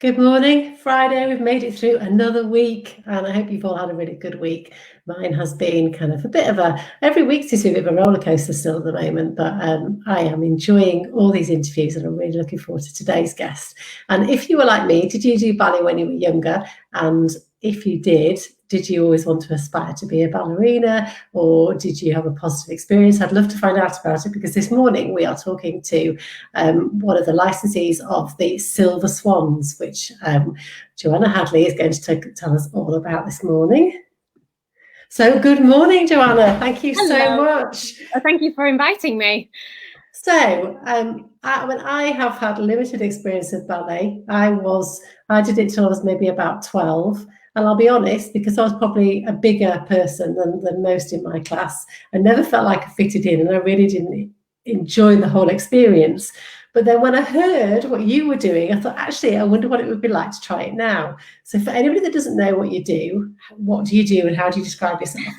Good morning, Friday. We've made it through another week, and I hope you've all had a really good week. Mine has been kind of a bit of every week seems to be a bit of a roller coaster still at the moment, but I am enjoying all these interviews and I'm really looking forward to today's guest. And if you were like me, did you do ballet when you were younger? And if you did you always want to aspire to be a ballerina, or did you have a positive experience? I'd love to find out about it, because this morning we are talking to one of the licensees of the Silver Swans, which Johanna Hadley is going to tell us all about this morning. So good morning, Johanna. Thank you so much. Thank you for inviting me. So when I have had limited experience of ballet, I did it till I was maybe about 12. And I'll be honest, because I was probably a bigger person than most in my class, I never felt like I fitted in, and I really didn't enjoy the whole experience. But then when I heard what you were doing, I thought, actually, I wonder what it would be like to try it now. So for anybody that doesn't know what you do, what do you do and how do you describe yourself?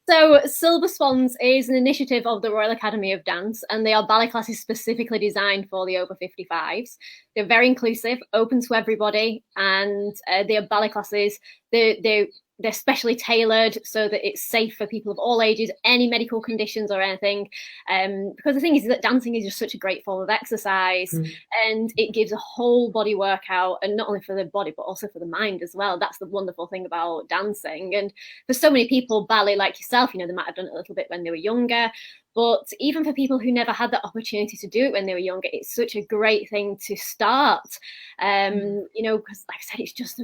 So Silver Swans is an initiative of the Royal Academy of Dance, and they are ballet classes specifically designed for the over 55s. They're very inclusive, open to everybody, and they are ballet classes. They're specially tailored so that it's safe for people of all ages, any medical conditions or anything. Because the thing is that dancing is just such a great form of exercise, and it gives a whole body workout, and not only for the body, but also for the mind as well. That's the wonderful thing about dancing. And for so many people, ballet, like yourself, they might have done it a little bit when they were younger. But even for people who never had that opportunity to do it when they were younger, it's such a great thing to start. Because like I said,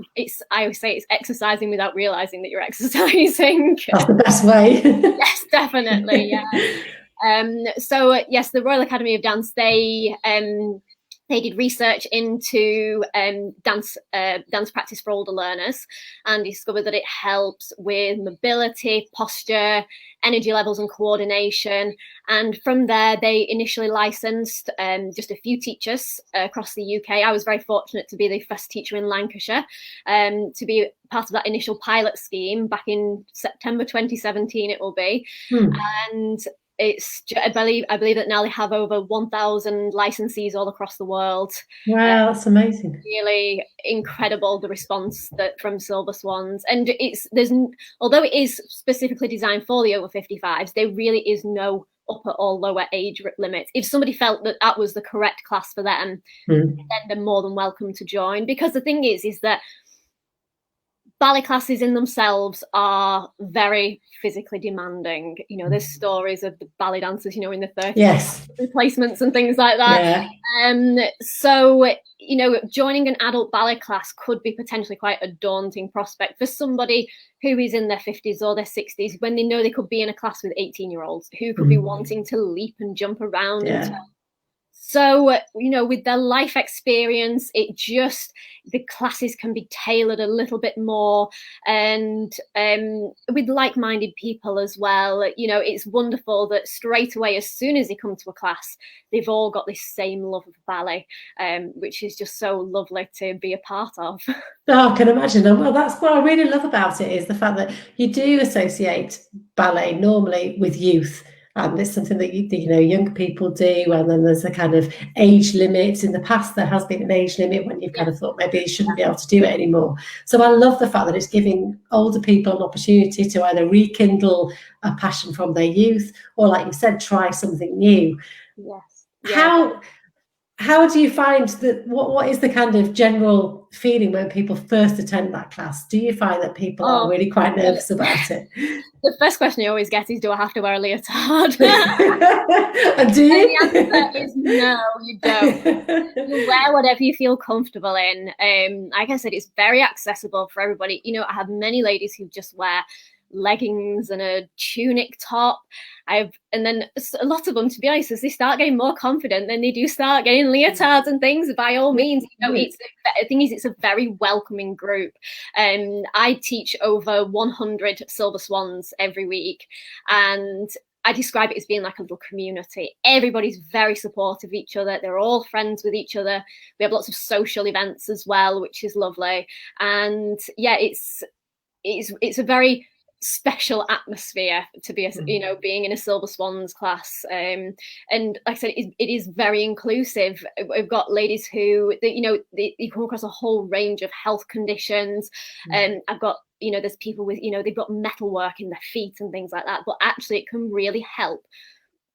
I always say it's exercising without realizing that you're exercising. That's the best way. Yes, definitely. Yeah. So yes, the Royal Academy of Dance, they did research into dance practice for older learners, and discovered that it helps with mobility, posture, energy levels and coordination. And from there, they initially licensed just a few teachers across the UK. I was very fortunate to be the first teacher in Lancashire, to be part of that initial pilot scheme back in September 2017 it will be. And I believe that now they have over 1,000 licensees all across the world. Wow, that's amazing. Really incredible, the response from Silver Swans. And although it is specifically designed for the over 55s, there really is no upper or lower age limit. If somebody felt that was the correct class for them, then they're more than welcome to join. Because the thing is that ballet classes in themselves are very physically demanding. There's stories of the ballet dancers, in the 30s, yes, replacements and things like that. Yeah. So, joining an adult ballet class could be potentially quite a daunting prospect for somebody who is in their 50s or their 60s, when they know they could be in a class with 18-year-olds who could be wanting to leap and jump around. Yeah. So, with their life experience, the classes can be tailored a little bit more, and with like-minded people as well. It's wonderful that straight away, as soon as they come to a class, they've all got this same love of ballet, which is just so lovely to be a part of. Oh, I can imagine. Well, that's what I really love about it, is the fact that you do associate ballet normally with youth. And it's something that young people do, and then there's a kind of age limit. In the past, there has been an age limit when you've kind of thought maybe you shouldn't be able to do it anymore. So I love the fact that it's giving older people an opportunity to either rekindle a passion from their youth, or, like you said, try something new. Yes. Yeah. How do you find that? What is the kind of general feeling when people first attend that class? Do you find that people are really quite nervous about it? The first question you always get is, do I have to wear a leotard? And do you? And the answer is no, you don't. You wear whatever you feel comfortable in. Like I said, it's very accessible for everybody. I have many ladies who just wear leggings and a tunic top. And then a lot of them, to be honest, as they start getting more confident, then they do start getting leotards and things. By all means, the thing is, it's a very welcoming group. I teach over 100 Silver Swans every week, and I describe it as being like a little community. Everybody's very supportive of each other. They're all friends with each other. We have lots of social events as well, which is lovely. And yeah, it's a very special atmosphere to be, being in a Silver Swans class. And like I said, it is very inclusive. We've got ladies who, you come across a whole range of health conditions. And I've got, there's people with, they've got metalwork in their feet and things like that. But actually, it can really help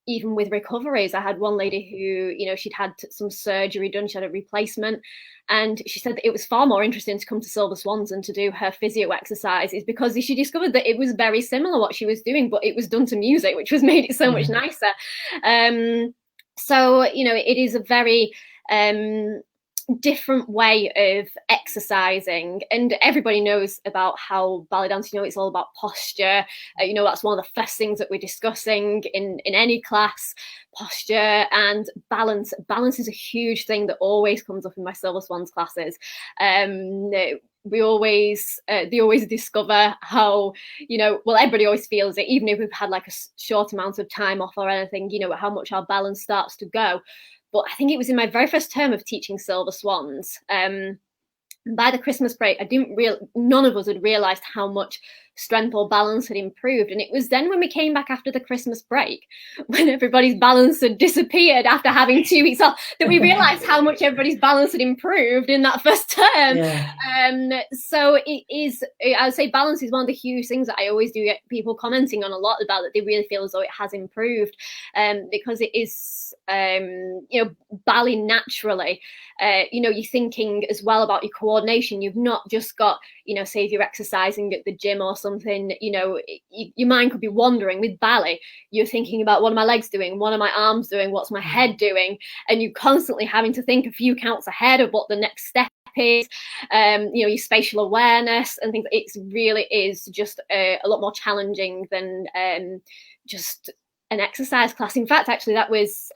even with recoveries. I had one lady who, she'd had some surgery done, she had a replacement, and she said that it was far more interesting to come to Silver Swans and to do her physio exercises because she discovered that it was very similar what she was doing, but it was done to music, which was made it so much nicer. So, it is a very different way of exercising, and everybody knows about how ballet dance, it's all about posture. That's one of the first things that we're discussing in any class. Posture and balance is a huge thing that always comes up in my Silver Swans classes. They always discover how, everybody always feels it, even if we've had like a short amount of time off or anything, how much our balance starts to go. But I think it was in my very first term of teaching Silver Swans. By the Christmas break, none of us had realised how much strength or balance had improved. And it was then when we came back after the Christmas break, when everybody's balance had disappeared after having 2 weeks off, that we realised how much everybody's balance had improved in that first term. Yeah. So it is, I would say balance is one of the huge things that I always do get people commenting on a lot about, that they really feel as though it has improved, because it is, ballet naturally, you're thinking as well about your coordination. You've not just got, say if you're exercising at the gym or something, your mind could be wandering. With ballet, you're thinking about, what are my legs doing, what are my arms doing, what's my head doing, and you're constantly having to think a few counts ahead of what the next step is. Your spatial awareness and things. It really is just a lot more challenging than just an exercise class. In fact, actually, that was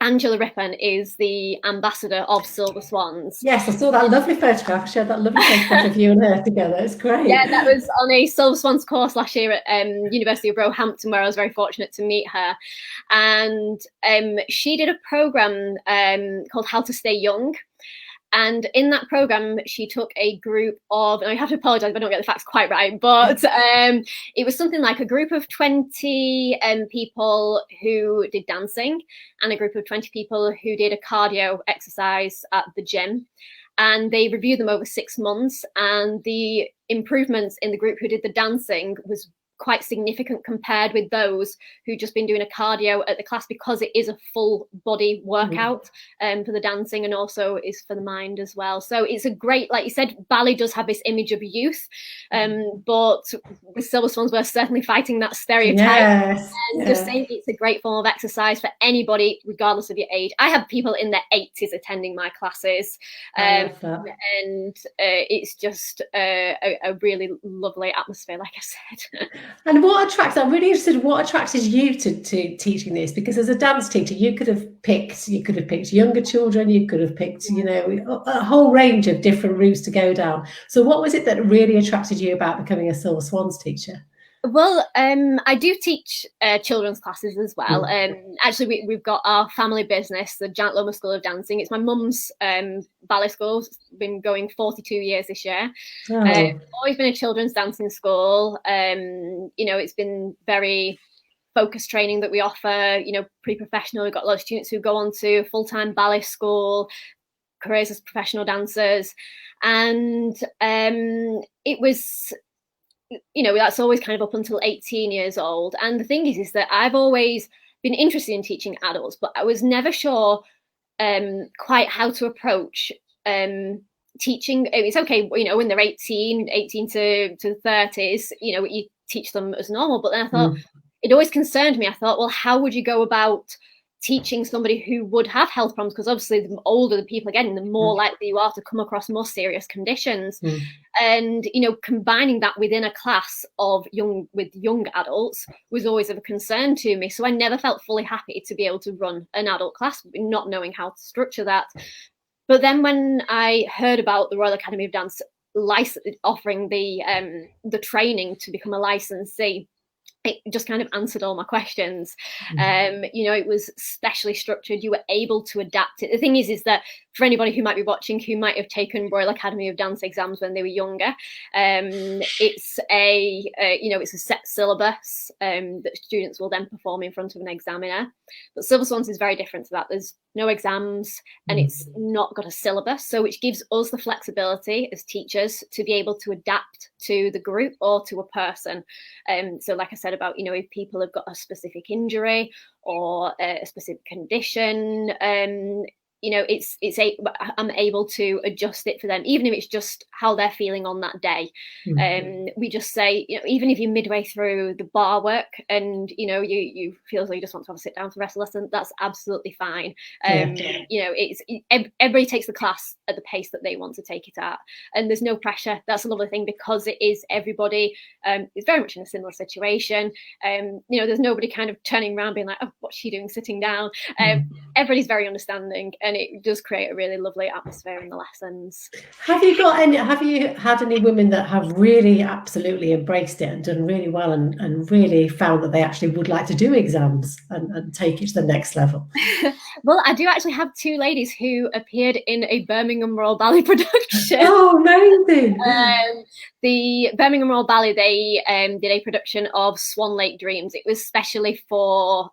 Angela Rippon is the ambassador of Silver Swans. Yes, I saw that lovely photograph. She had that lovely photograph of you and her together. It's great. Yeah, that was on a Silver Swans course last year at University of Roehampton, where I was very fortunate to meet her. And she did a programme called How to Stay Young. And in that programme, she took a group of, and I have to apologise if I don't get the facts quite right, but it was something like a group of 20 people who did dancing and a group of 20 people who did a cardio exercise at the gym. And they reviewed them over 6 months, and the improvements in the group who did the dancing was quite significant compared with those who'd just been doing a cardio at the class, because it is a full body workout for the dancing, and also is for the mind as well. So it's a great, like you said, ballet does have this image of youth, but with Silver Swans, we're certainly fighting that stereotype. And just saying it's a great form of exercise for anybody, regardless of your age. I have people in their 80s attending my classes, and it's just a really lovely atmosphere, like I said. And I'm really interested, what attracted you to teaching this? Because as a dance teacher, you could have picked younger children, you could have picked, a whole range of different routes to go down. So what was it that really attracted you about becoming a Silver Swans teacher? Well, I do teach children's classes as well. Actually, we've got our family business, the Janet Lomer School of Dancing. It's my mum's ballet school. It's been going 42 years this year. Always been a children's dancing school. It's been very focused training that we offer, pre-professional. We've got a lot of students who go on to full-time ballet school, careers as professional dancers. And it was... that's always kind of up until 18 years old. And the thing is that I've always been interested in teaching adults, but I was never sure quite how to approach teaching. It's okay, when they're 18 to 30s, you teach them as normal. But then I thought, it always concerned me. I thought, well, how would you go about teaching somebody who would have health problems? Because obviously the older the people are getting, the more likely you are to come across more serious conditions. And combining that within a class of young adults was always of a concern to me. So I never felt fully happy to be able to run an adult class, not knowing how to structure that. But then when I heard about the Royal Academy of Dance offering the training to become a licensee, it just kind of answered all my questions. It was specially structured. You were able to adapt it. The thing is that for anybody who might be watching who might have taken Royal Academy of Dance exams when they were younger, it's a set syllabus that students will then perform in front of an examiner. But Silver Swans is very different to that. There's no exams and it's not got a syllabus, so which gives us the flexibility as teachers to be able to adapt to the group or to a person. So like I said about, if people have got a specific injury or a specific condition, I'm able to adjust it for them, even if it's just how they're feeling on that day. We just say, even if you're midway through the bar work and you feel like you just want to have a sit down for the rest of the lesson, that's absolutely fine. Everybody takes the class at the pace that they want to take it at, and there's no pressure. That's a lovely thing, because it is everybody is very much in a similar situation. There's nobody kind of turning around being like, oh, what's she doing sitting down? Everybody's very understanding, and it does create a really lovely atmosphere in the lessons. Have you had any women that have really absolutely embraced it and done really well and really found that they actually would like to do exams and take it to the next level? Well, I do actually have two ladies who appeared in a Birmingham Royal Ballet production. Oh, amazing. The Birmingham Royal Ballet, they did a production of Swan Lake Dreams. It was specially for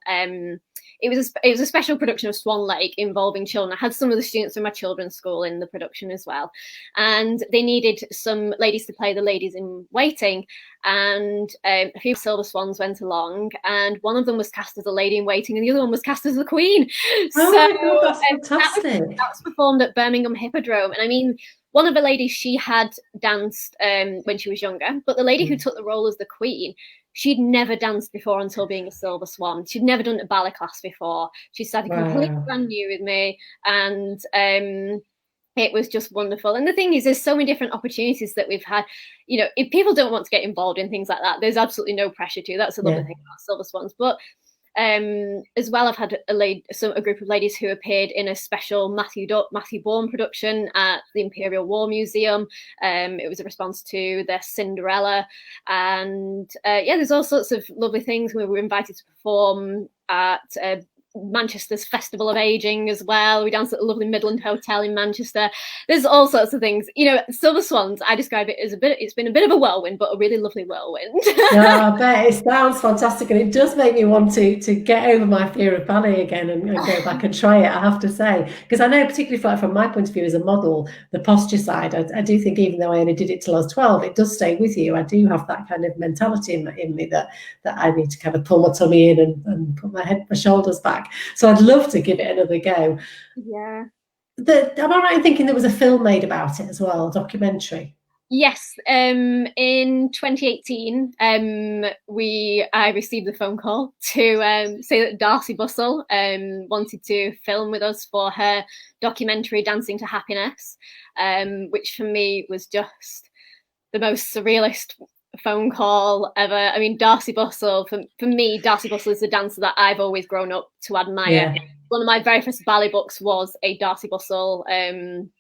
it was a special production of Swan Lake involving children. I had some of the students from my children's school in the production as well, and they needed some ladies to play the ladies in waiting, and a few Silver Swans went along, and one of them was cast as a lady in waiting and the other one was cast as the Queen. Oh, my God, that's fantastic. That was performed at Birmingham Hippodrome, and I mean, one of the ladies, she had danced when she was younger, but the lady who took the role as the Queen, she'd never danced before until being a Silver Swan. She'd never done a ballet class before. She started completely brand new with me, and it was just wonderful. And the thing is, there's so many different opportunities that we've had. If people don't want to get involved in things like that, there's absolutely no pressure to. That's a lovely thing about Silver Swans. But as well, I've had a group of ladies who appeared in a special Matthew Bourne production at the Imperial War Museum. It was a response to their Cinderella, and there's all sorts of lovely things. We were invited to perform at Manchester's Festival of Aging as well. We danced at the lovely Midland Hotel in Manchester. There's all sorts of things. Silver Swans, I describe it as it's been a bit of a whirlwind, but a really lovely whirlwind. Yeah, I bet. It sounds fantastic, and it does make me want to get over my fear of ballet again and go back and try it, I have to say. Because I know, particularly from my point of view as a model, the posture side, I do think, even though I only did it till I was 12, it does stay with you. I do have that kind of mentality in me that I need to kind of pull my tummy in and put my shoulders back. So I'd love to give it another go. Yeah. Am I right in thinking there was a film made about it as well, a documentary? Yes. In 2018, I received a phone call to say that Darcy Bussell wanted to film with us for her documentary Dancing to Happiness, which for me was just the most surrealist phone call ever. I mean, Darcy Bussell, for me, Darcy Bussell is the dancer that I've always grown up to admire. Yeah. One of my very first ballet books was a Darcy Bussell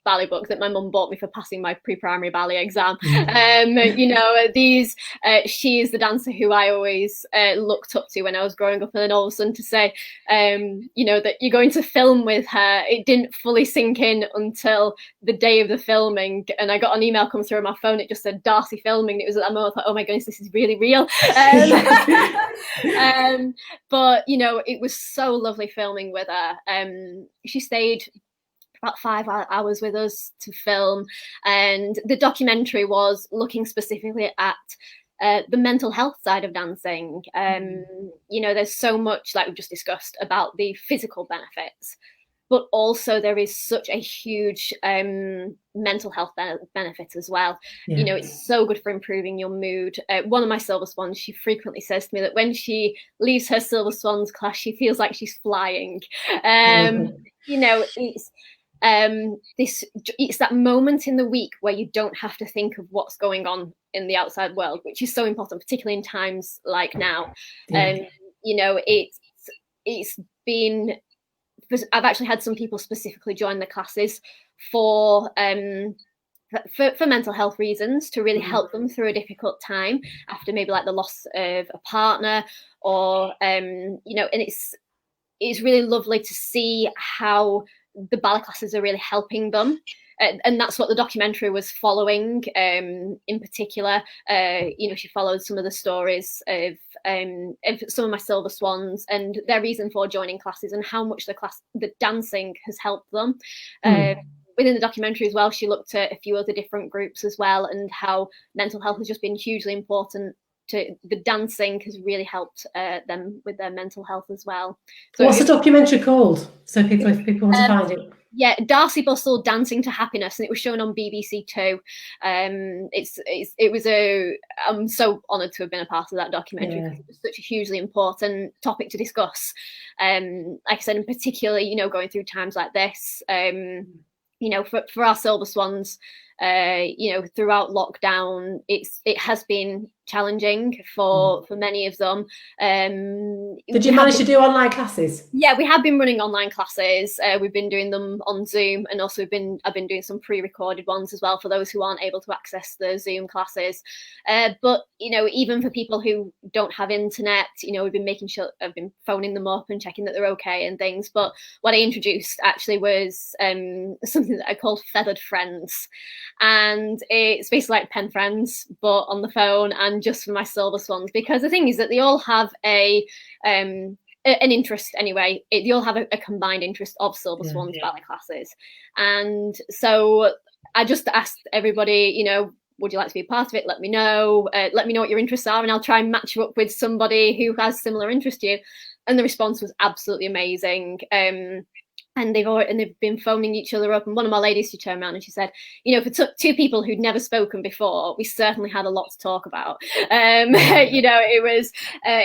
ballet book that my mum bought me for passing my pre-primary ballet exam. She is the dancer who I always looked up to when I was growing up, and then all of a sudden to say, that you're going to film with her, it didn't fully sink in until the day of the filming, and I got an email come through on my phone. It just said Darcy filming. It was at that moment I thought, oh my goodness, this is really real. But it was so lovely filming with her. She stayed about 5 hours with us to film, and the documentary was looking specifically at the mental health side of dancing. There's so much, like we've just discussed, about the physical benefits, but also there is such a huge mental health benefit as well. Yeah. It's so good for improving your mood. One of my Silver Swans, she frequently says to me that when she leaves her Silver Swans class, she feels like she's flying. It's that moment in the week where you don't have to think of what's going on in the outside world, which is so important, particularly in times like now. Yeah. It's been, I've actually had some people specifically join the classes for mental health reasons, to really help them through a difficult time after maybe like the loss of a partner, or and it's really lovely to see how the ballet classes are really helping them. And that's what the documentary was following. In particular, she followed some of the stories of some of my Silver Swans and their reason for joining classes and how much the dancing has helped them. Within the documentary as well, she looked at a few other different groups as well, and how mental health has just been hugely important. The dancing has really helped them with their mental health as well. So what's the documentary called? So if people want to find it. Yeah, Darcy Bustle, Dancing to Happiness, and it was shown on BBC Two. I'm so honoured to have been a part of that documentary because it was such a hugely important topic to discuss. Like I said, in particular, going through times like this, for our Silver Swans, throughout lockdown, it has been challenging for many of them. Did you manage to do online classes? Yeah, we have been running online classes. We've been doing them on Zoom, and also I've been doing some pre-recorded ones as well for those who aren't able to access the Zoom classes. But even for people who don't have internet, we've been making sure I've been phoning them up and checking that they're okay and things. But what I introduced actually was something that I called Feathered Friends, and it's basically like pen friends but on the phone and just for my Silver Swans, because the thing is that they all have an interest anyway. They all have a combined interest of Silver Swans ballet classes, and so I just asked everybody, would you like to be a part of it? Let me know. Let me know what your interests are, and I'll try and match you up with somebody who has similar interest to you. And the response was absolutely amazing. And they've been phoning each other up. And one of my ladies, she turned around and she said, for two people who'd never spoken before, we certainly had a lot to talk about. It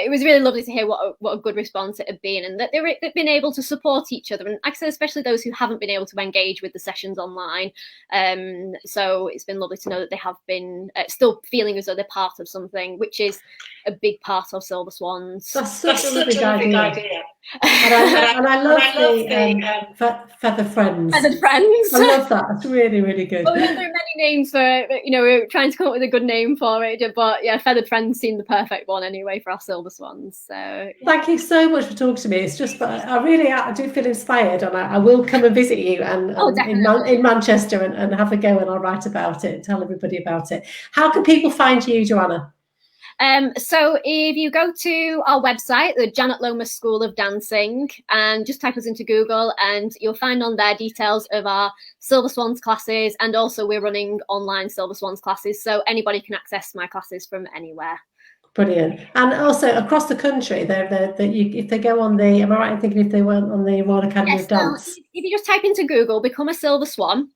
was really lovely to hear what a good response it had been, and that they've been able to support each other. And like I said, especially those who haven't been able to engage with the sessions online. So it's been lovely to know that they have been still feeling as though they're part of something, which is a big part of Silver Swans. That's such a big idea. And I love the Feather Friends. Feathered Friends. I love that. It's really, really good. Well, there are many names for it. We're trying to come up with a good name for it. But yeah, Feathered Friends seemed the perfect one anyway for our Silver Swans. So yeah. Thank you so much for talking to me. It's just, I do feel inspired, and I will come and visit you in Manchester and have a go, and I'll write about it and tell everybody about it. How can people find you, Johanna? So if you go to our website, the Janet Lomas School of Dancing, and just type us into Google, and you'll find on there details of our Silver Swans classes, and also we're running online Silver Swans classes, so anybody can access my classes from anywhere. Brilliant. And also across the country, if they go on the, am I right in thinking if they weren't on the Royal Academy of Dance? If you just type into Google, become a Silver Swan,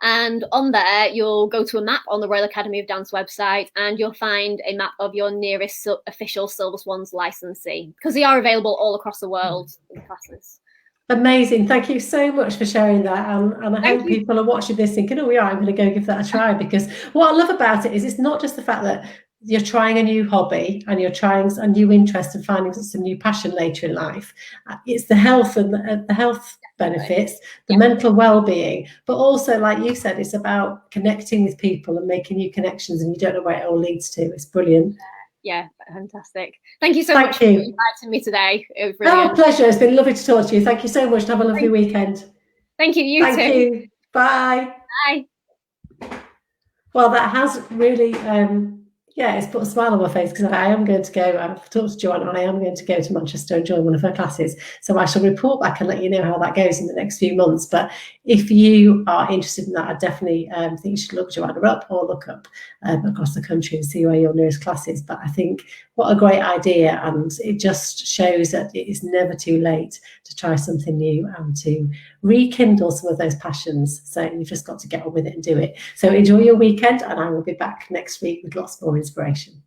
and on there you'll go to a map on the Royal Academy of Dance website, and you'll find a map of your nearest official Silver Swans licensee, because they are available all across the world in classes. Amazing. Thank you so much for sharing that. And I hope people are watching this thinking, oh yeah, I'm going to go give that a try, because what I love about it is it's not just the fact that you're trying a new hobby and you're trying a new interest and finding some new passion later in life. It's the health and the health benefits, the mental well-being, but also, like you said, it's about connecting with people and making new connections, and you don't know where it all leads to. It's brilliant. Yeah, fantastic. Thank you so much for inviting me today. It was brilliant. Pleasure. It's been lovely to talk to you. Thank you so much. Have a lovely weekend. Thank you. You too. Thank you. Bye. Bye. Well, that has really it's put a smile on my face, because I am going to go. I've talked to Joanna, and I am going to go to Manchester and join one of her classes. So I shall report back and let you know how that goes in the next few months. But if you are interested in that, I definitely think you should look Joanna up, or look up across the country and see where your nearest class is. But I think what a great idea, and it just shows that it is never too late to try something new and to rekindle some of those passions. So you've just got to get on with it and do it. So enjoy your weekend, and I will be back next week with lots more inspiration.